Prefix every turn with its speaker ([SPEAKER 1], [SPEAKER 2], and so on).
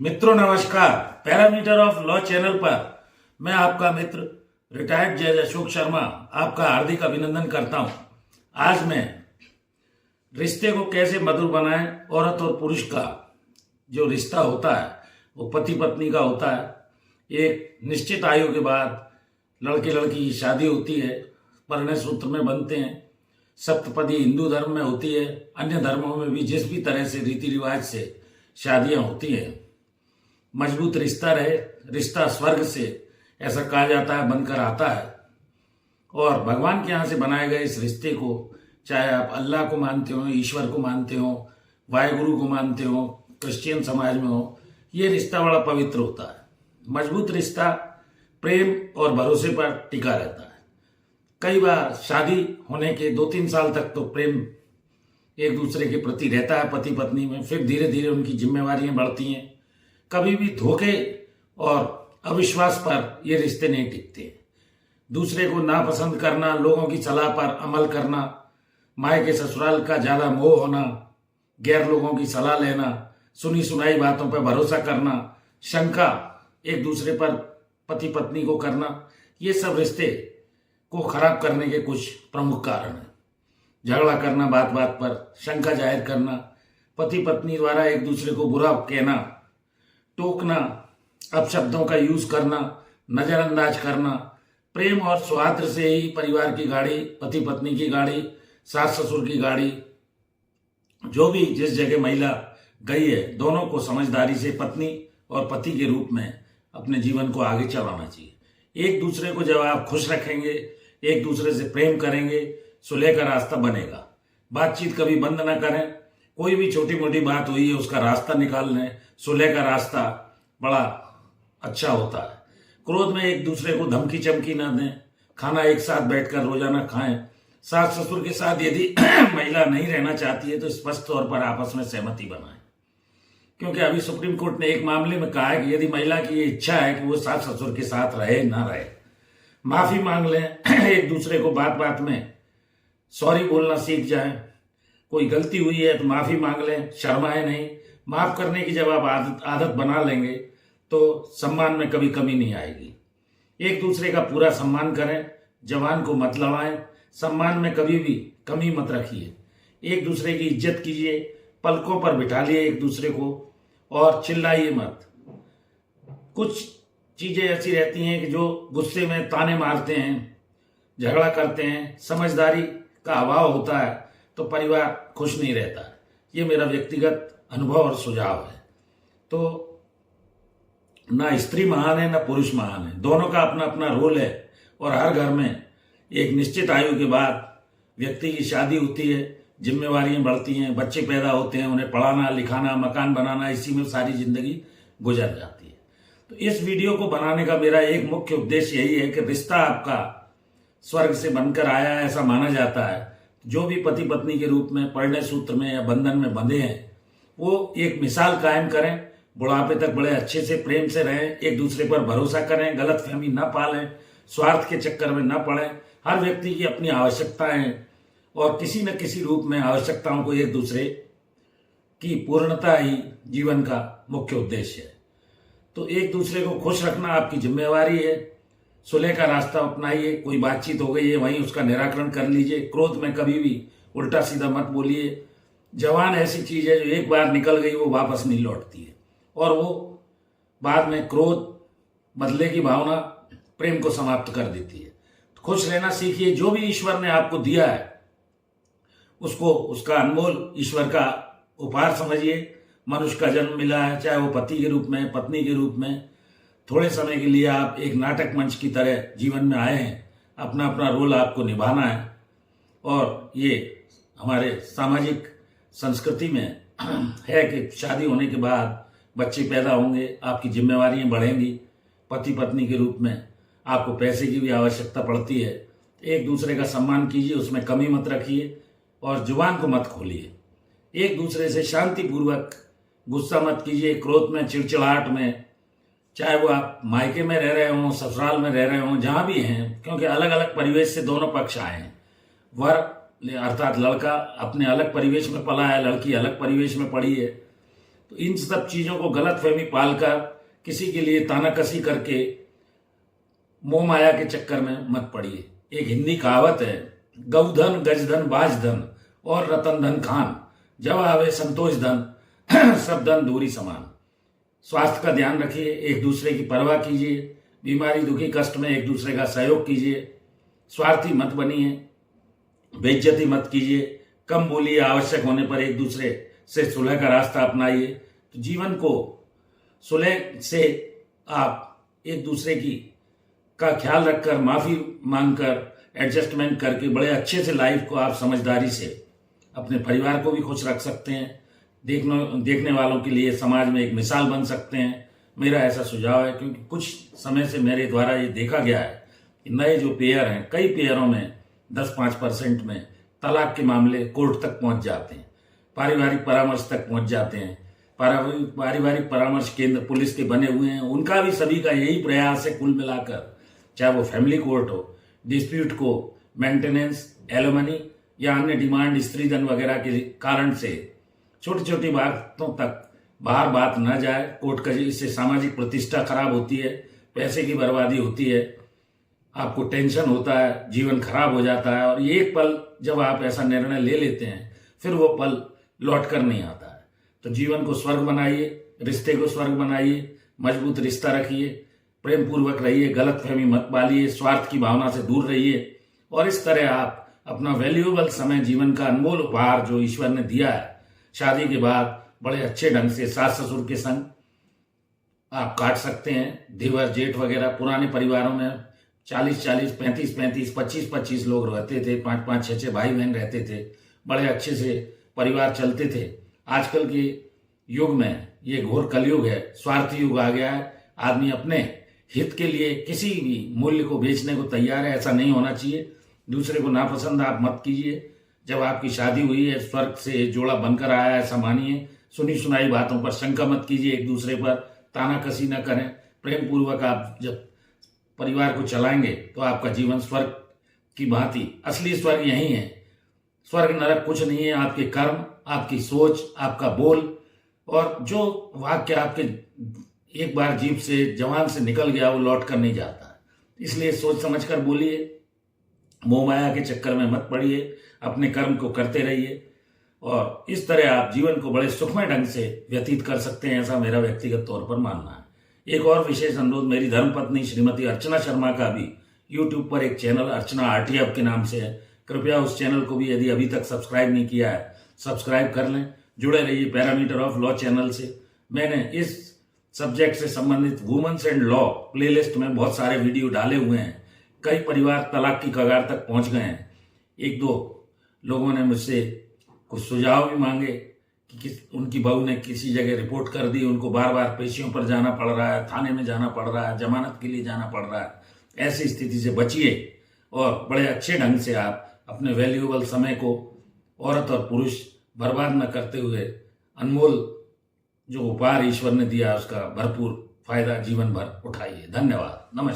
[SPEAKER 1] मित्रों नमस्कार। Parameter of law channel पर मैं आपका मित्र रिटायर्ड जज अशोक शर्मा आपका हार्दिक अभिनंदन करता हूं। आज मैं रिश्ते को कैसे मधुर बनाएं, औरत और पुरुष का जो रिश्ता होता है वो पति पत्नी का होता है। एक निश्चित आयु के बाद लड़के लड़की की शादी होती है, परिणय सूत्र में बनते हैं। सप्तपदी हिंदू धर्म में होती है, अन्य धर्मों में भी जिस भी तरह से रीति रिवाज से शादियां होती हैं। मजबूत रिश्ता रहे, रिश्ता स्वर्ग से ऐसा कहा जाता है बनकर आता है। और भगवान के यहाँ से बनाए गए इस रिश्ते को, चाहे आप अल्लाह को मानते हो, ईश्वर को मानते हो, वाहेगुरु को मानते हो, क्रिश्चियन समाज में हो, ये रिश्ता बड़ा पवित्र होता है। मजबूत रिश्ता प्रेम और भरोसे पर टिका रहता है। कई बार शादी होने के 2-3 साल तक तो प्रेम एक दूसरे के प्रति रहता है पति पत्नी में, फिर धीरे धीरे उनकी जिम्मेवारियां बढ़ती हैं। कभी भी धोखे और अविश्वास पर ये रिश्ते नहीं टिकते। दूसरे को नापसंद करना, लोगों की सलाह पर अमल करना, मायके ससुराल का ज्यादा मोह होना, गैर लोगों की सलाह लेना, सुनी सुनाई बातों पर भरोसा करना, शंका एक दूसरे पर पति पत्नी को करना, ये सब रिश्ते को खराब करने के कुछ प्रमुख कारण हैं। झगड़ा करना, बात बात पर शंका जाहिर करना, पति पत्नी द्वारा एक दूसरे को बुरा कहना, टोकना, अपशब्दों का यूज करना, नजरअंदाज करना, प्रेम और सौहार्द से ही परिवार की गाड़ी, पति पत्नी की गाड़ी, सास ससुर की गाड़ी, जो भी जिस जगह महिला गई है, दोनों को समझदारी से पत्नी और पति के रूप में अपने जीवन को आगे चलाना चाहिए। एक दूसरे को जब आप खुश रखेंगे, एक दूसरे से प्रेम करेंगे, सुलह का रास्ता बनेगा। बातचीत कभी बंद ना करें। कोई भी छोटी मोटी बात हुई है उसका रास्ता निकाल लें। सुलह का रास्ता बड़ा अच्छा होता है। क्रोध में एक दूसरे को धमकी चमकी ना दें। खाना एक साथ बैठकर रोजाना खाएं। सास ससुर के साथ यदि महिला नहीं रहना चाहती है तो स्पष्ट तौर पर आपस में सहमति बनाएं। क्योंकि अभी सुप्रीम कोर्ट ने एक मामले में कहा है कि यदि महिला की ये इच्छा है कि वो सास ससुर के साथ रहे ना रहे, माफी मांग लें। एक दूसरे को बात बात में सॉरी बोलना सीख जाएं। कोई गलती हुई है तो माफी मांग लें, शर्माए नहीं। माफ करने की जब आप आदत बना लेंगे तो सम्मान में कभी कमी नहीं आएगी। एक दूसरे का पूरा सम्मान करें, जवान को मत लड़ाएं, सम्मान में कभी भी कमी मत रखिए। एक दूसरे की इज्जत कीजिए, पलकों पर बिठा लिए एक दूसरे को और चिल्लाइए मत। कुछ चीजें ऐसी रहती हैं कि जो गुस्से में ताने मारते हैं, झगड़ा करते हैं, समझदारी का अभाव होता है तो परिवार खुश नहीं रहता है। ये मेरा व्यक्तिगत अनुभव और सुझाव है। तो ना स्त्री महान है ना पुरुष महान है, दोनों का अपना अपना रोल है। और हर घर में एक निश्चित आयु के बाद व्यक्ति की शादी होती है, जिम्मेवारियां बढ़ती हैं, बच्चे पैदा होते हैं, उन्हें पढ़ाना लिखाना, मकान बनाना, इसी में सारी जिंदगी गुजर जाती है। तो इस वीडियो को बनाने का मेरा एक मुख्य उद्देश्य यही है कि रिश्ता आपका स्वर्ग से बनकर आया है ऐसा माना जाता है। जो भी पति पत्नी के रूप में परिणय सूत्र में या बंधन में बंधे हैं वो एक मिसाल कायम करें, बुढ़ापे तक बड़े अच्छे से प्रेम से रहें, एक दूसरे पर भरोसा करें, गलतफहमी न पालें, स्वार्थ के चक्कर में न पड़ें। हर व्यक्ति की अपनी आवश्यकताएं और किसी न किसी रूप में आवश्यकताओं को एक दूसरे की पूर्णता ही जीवन का मुख्य उद्देश्य है। तो एक दूसरे को खुश रखना आपकी जिम्मेवारी है। सुलह का रास्ता अपनाइए। कोई बातचीत हो गई है वहीं उसका निराकरण कर लीजिए। क्रोध में कभी भी उल्टा सीधा मत बोलिए। जवान ऐसी चीज है जो एक बार निकल गई वो वापस नहीं लौटती है और वो बाद में क्रोध, बदले की भावना प्रेम को समाप्त कर देती है। तो खुश रहना सीखिए। जो भी ईश्वर ने आपको दिया है उसको उसका अनमोल ईश्वर का उपहार समझिए। मनुष्य का जन्म मिला है, चाहे वो पति के रूप में, पत्नी के रूप में। थोड़े समय के लिए आप एक नाटक मंच की तरह जीवन में आए हैं। अपना अपना रोल आपको निभाना है। और ये हमारे सामाजिक संस्कृति में है कि शादी होने के बाद बच्चे पैदा होंगे, आपकी जिम्मेवारियां बढ़ेंगी। पति पत्नी के रूप में आपको पैसे की भी आवश्यकता पड़ती है। एक दूसरे का सम्मान कीजिए, उसमें कमी मत रखिए और जुबान को मत खोलिए। एक दूसरे से शांतिपूर्वक गुस्सा मत कीजिए, क्रोध में, चिड़चिड़ाहट में, चाहे वो आप मायके में रह रहे हों, ससुराल में रह रहे हों, जहां भी हैं। क्योंकि अलग अलग परिवेश से दोनों पक्ष आए हैं। वर अर्थात लड़का अपने अलग परिवेश में पला है, लड़की अलग परिवेश में पड़ी है। तो इन सब चीजों को गलतफहमी पालकर किसी के लिए तानाकसी करके मोह माया के चक्कर में मत पड़िए। एक हिंदी कहावत है, गौधन गजधन बाजधन और रतन धन खान, जब आवे संतोष धन सब धन दूरी समान। स्वास्थ्य का ध्यान रखिए, एक दूसरे की परवाह कीजिए, बीमारी दुखी कष्ट में एक दूसरे का सहयोग कीजिए, स्वार्थी मत बनिए, बेइज्जती मत कीजिए, कम बोलिए, आवश्यक होने पर एक दूसरे से सुलह का रास्ता अपनाइए। तो जीवन को सुलह से आप एक दूसरे की का ख्याल रखकर, माफी मांगकर, एडजस्टमेंट करके बड़े अच्छे से लाइफ को आप समझदारी से अपने परिवार को भी खुश रख सकते हैं। देखने वालों के लिए समाज में एक मिसाल बन सकते हैं। मेरा ऐसा सुझाव है, क्योंकि कुछ समय से मेरे द्वारा ये देखा गया है कि नए जो पेयर हैं, कई पेयरों में 10-5% में तलाक के मामले कोर्ट तक पहुंच जाते हैं, पारिवारिक परामर्श तक पहुंच जाते हैं। पारिवारिक परामर्श केंद्र पुलिस के बने हुए हैं, उनका भी सभी का यही प्रयास है कुल मिलाकर, चाहे वो फैमिली कोर्ट हो, डिस्प्यूट को मेंटेनेंस, एलोमनी या अन्य डिमांड, स्त्रीधन वगैरह के कारण से छोटी छोटी बातों तक बाहर बात न जाए। कोर्ट कचहरी से सामाजिक प्रतिष्ठा खराब होती है, पैसे की बर्बादी होती है, आपको टेंशन होता है, जीवन खराब हो जाता है। और एक पल जब आप ऐसा निर्णय ले लेते हैं, फिर वो पल लौट कर नहीं आता है। तो जीवन को स्वर्ग बनाइए, रिश्ते को स्वर्ग बनाइए, मजबूत रिश्ता रखिए, प्रेम पूर्वक रहिए, गलतफहमी मत पालिए, स्वार्थ की भावना से दूर रहिए। और इस तरह आप अपना वैल्यूएबल समय, जीवन का अनमोल उपहार जो ईश्वर ने दिया है, शादी के बाद बड़े अच्छे ढंग से सास ससुर के संग आप काट सकते हैं। देवर जेठ वगैरह, पुराने परिवारों में 40-40, 35-35, 25-25 लोग रहते थे, 5-5, 6-6 भाई बहन रहते थे, बड़े अच्छे से परिवार चलते थे। आजकल के युग में ये घोर कलयुग है, स्वार्थी युग आ गया है। आदमी अपने हित के लिए किसी भी मूल्य को बेचने को तैयार है, ऐसा नहीं होना चाहिए। दूसरे को नापसंद आप मत कीजिए। जब आपकी शादी हुई है, स्वर्ग से जोड़ा बनकर आया है, ऐसा मानिए। सुनी सुनाई बातों पर शंका मत कीजिए, एक दूसरे पर तानाकसी न करें। प्रेम पूर्वक आप जब परिवार को चलाएंगे तो आपका जीवन स्वर्ग की भांति, असली स्वर्ग यही है। स्वर्ग नरक कुछ नहीं है, आपके कर्म, आपकी सोच, आपका बोल और जो वाक्य आपके एक बार जीभ से, जवान से निकल गया, वो लौट कर नहीं जाता। इसलिए सोच समझ कर बोलिए, मोह माया के चक्कर में मत पड़िए, अपने कर्म को करते रहिए और इस तरह आप जीवन को बड़े सुखमय ढंग से व्यतीत कर सकते हैं, ऐसा मेरा व्यक्तिगत तौर पर मानना है। एक और विशेष अनुरोध, मेरी धर्मपत्नी श्रीमती अर्चना शर्मा का भी यूट्यूब पर एक चैनल अर्चना आरटीएफ के नाम से है। कृपया उस चैनल को भी यदि अभी तक सब्सक्राइब नहीं किया है, सब्सक्राइब कर लें। जुड़े रहिए पैरामीटर ऑफ लॉ चैनल से। मैंने इस सब्जेक्ट से संबंधित वुमेन्स एंड लॉ प्लेलिस्ट में बहुत सारे वीडियो डाले हुए हैं। कई परिवार तलाक की कगार तक पहुंच गए हैं। 1-2 लोगों ने मुझसे कुछ सुझाव भी मांगे कि उनकी बहू ने किसी जगह रिपोर्ट कर दी, उनको बार बार पेशियों पर जाना पड़ रहा है, थाने में जाना पड़ रहा है, जमानत के लिए जाना पड़ रहा है। ऐसी स्थिति से बचिए और बड़े अच्छे ढंग से आप अपने वैल्यूएबल समय को औरत और पुरुष बर्बाद न करते हुए अनमोल जो उपहार ईश्वर ने दिया उसका भरपूर फायदा जीवन भर उठाइए। धन्यवाद। नमस्कार।